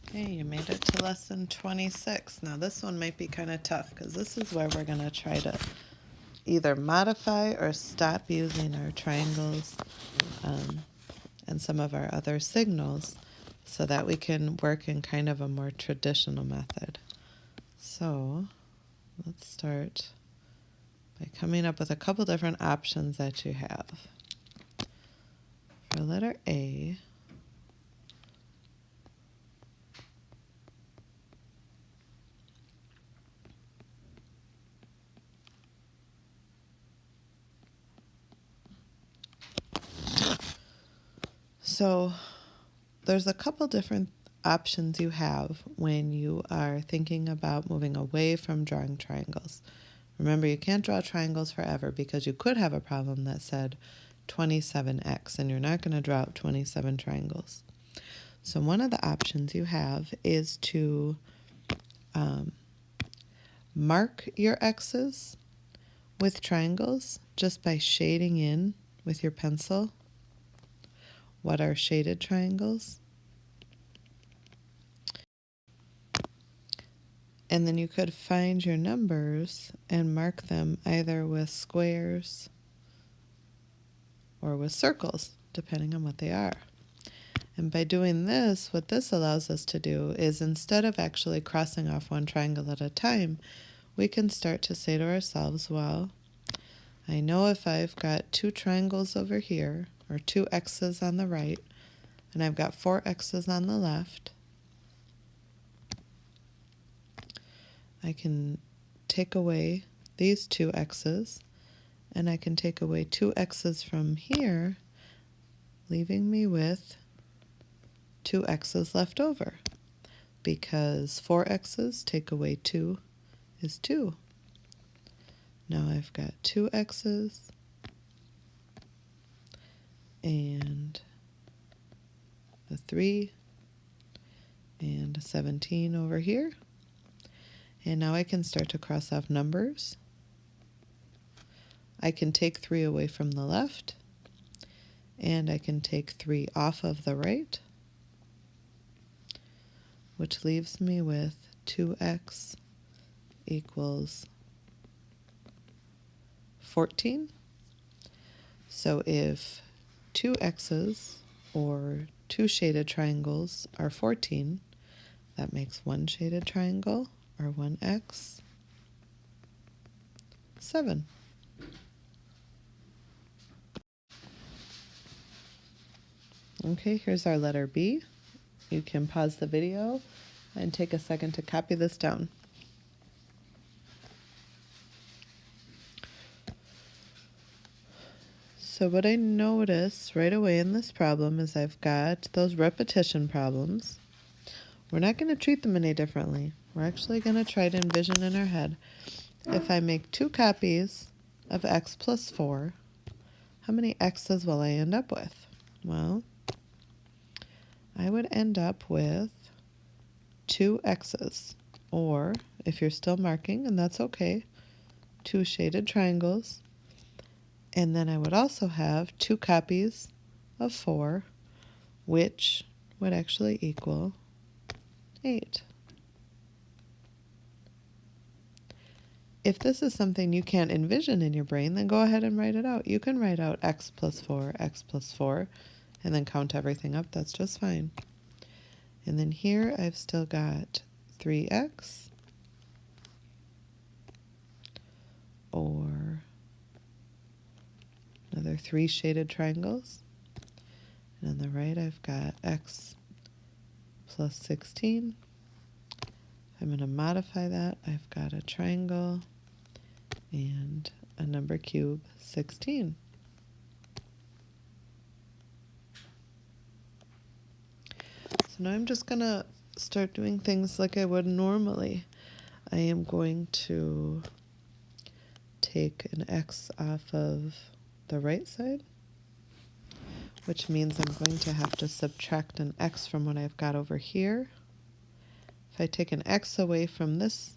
Okay, you made it to lesson 26. Now this one might be kind of tough because this is where we're going to try to either modify or stop using our triangles and some of our other signals so that we can work in kind of a more traditional method. So let's start by coming up with a couple different options that you have. For letter A, so there's a couple different options you have when you are thinking about moving away from drawing triangles. Remember, you can't draw triangles forever because you could have a problem that said 27x, and you're not going to draw out 27 triangles. So one of the options you have is to mark your x's with triangles just by shading in with your pencil what are shaded triangles. And then you could find your numbers and mark them either with squares or with circles, depending on what they are. And by doing this, what this allows us to do is instead of actually crossing off one triangle at a time, we can start to say to ourselves, well, I know if I've got two triangles over here, or two x's on the right, and I've got four x's on the left, I can take away these two x's, and I can take away two x's from here, leaving me with two x's left over, because four x's take away 2 is 2. Now I've got two x's and a 3 and a 17 over here. And now I can start to cross off numbers. I can take 3 away from the left, and I can take 3 off of the right, which leaves me with 2x equals 14. So if two x's or two shaded triangles are 14, that makes one shaded triangle, or 1x, 7. Okay, here's our letter B. You can pause the video and take a second to copy this down. So what I notice right away in this problem is I've got those repetition problems. We're not going to treat them any differently. We're actually going to try to envision in our head, if I make 2 copies of x plus 4, how many x's will I end up with? Well, I would end up with 2 x's, or if you're still marking, and that's okay, 2 shaded triangles, and then I would also have 2 copies of 4, which would actually equal 8. If this is something you can't envision in your brain, then go ahead and write it out. You can write out x plus 4, and then count everything up. That's just fine. And then here I've still got 3x, or another 3 shaded triangles. And on the right I've got x plus 16. I'm going to modify that. I've got a triangle and a number cube, 16. So now I'm just going to start doing things like I would normally. I am going to take an x off of the right side, which means I'm going to have to subtract an x from what I've got over here. If I take an x away from this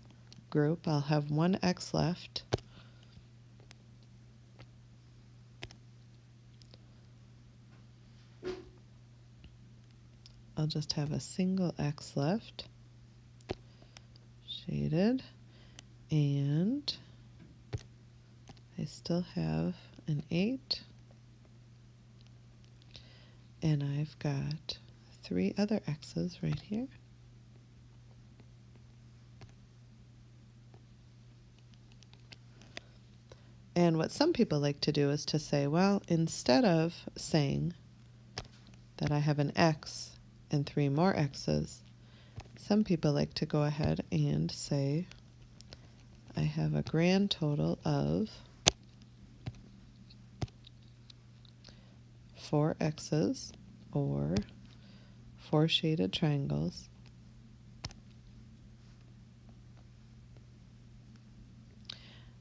group, I'll have 1 x left. I'll just have a single X left, shaded, and I still have an 8, and I've got 3 other X's right here. And what some people like to do is to say, well, instead of saying that I have an X and 3 more X's, some people like to go ahead and say I have a grand total of 4 X's, or 4 shaded triangles,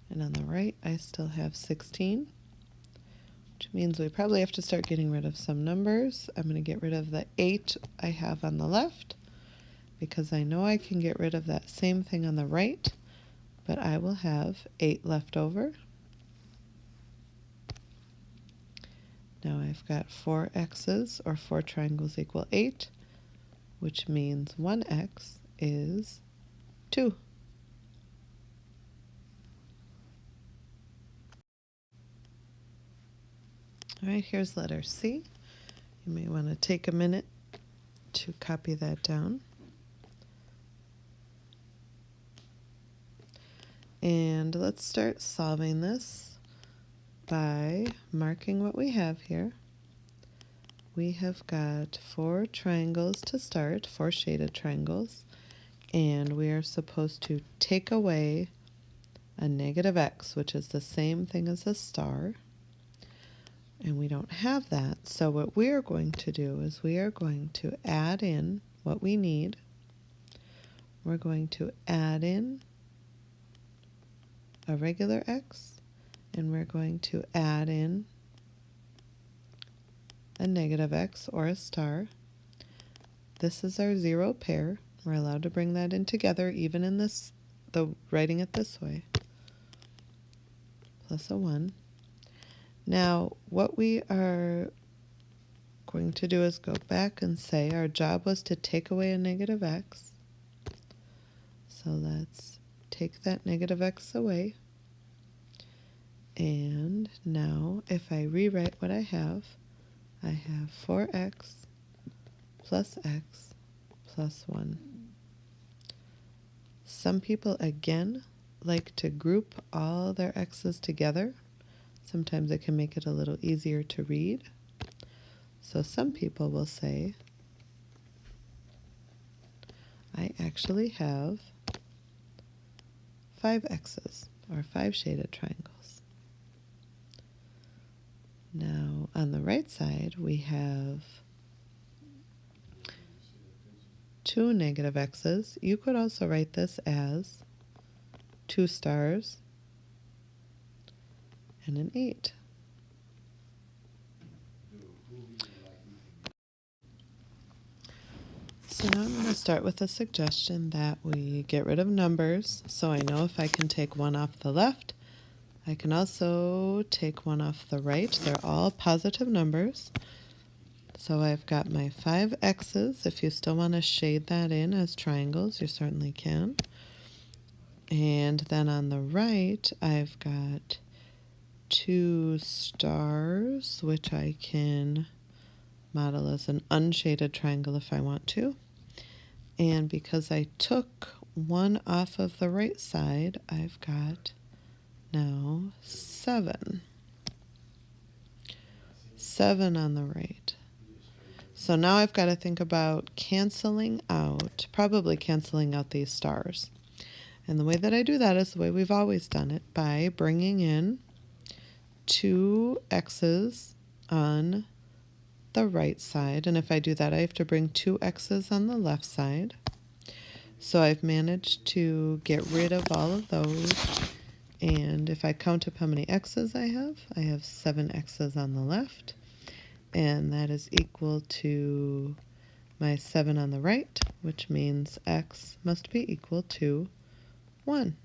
and on the right I still have 16, which means we probably have to start getting rid of some numbers. I'm going to get rid of the 8 I have on the left, because I know I can get rid of that same thing on the right, but I will have 8 left over. Now I've got 4 X's, or 4 triangles equal 8, which means 1 X is 2. All right, here's letter C. You may want to take a minute to copy that down. And let's start solving this by marking what we have here. We have got 4 triangles to start, 4 shaded triangles, and we are supposed to take away a negative X, which is the same thing as a star, and we don't have that. So what we are going to do is we are going to add in what we need. We're going to add in a regular X, and we're going to add in a negative X, or a star. This is our 0 pair. We're allowed to bring that in together, even in this, writing it this way, plus a 1. Now, what we are going to do is go back and say our job was to take away a negative X. So let's take that negative X away. And now, if I rewrite what I have 4X plus X plus 1. Some people, again, like to group all their X's together. Sometimes it can make it a little easier to read. So some people will say, I actually have 5 X's, or 5 shaded triangles. Now, on the right side, we have 2 negative X's. You could also write this as 2 stars and an 8. So now I'm going to start with a suggestion that we get rid of numbers. So I know if I can take 1 off the left, I can also take 1 off the right. They're all positive numbers. So I've got my 5 X's. If you still want to shade that in as triangles, you certainly can. And then on the right, I've got 2 stars, which I can model as an unshaded triangle if I want to. And because I took 1 off of the right side, I've got now 7. 7 on the right. So now I've got to think about canceling out, probably canceling out these stars. And the way that I do that is the way we've always done it, by bringing in 2 X's on the right side. And if I do that, I have to bring 2 X's on the left side. So I've managed to get rid of all of those. And if I count up how many X's I have 7 X's on the left. And that is equal to my 7 on the right, which means X must be equal to 1.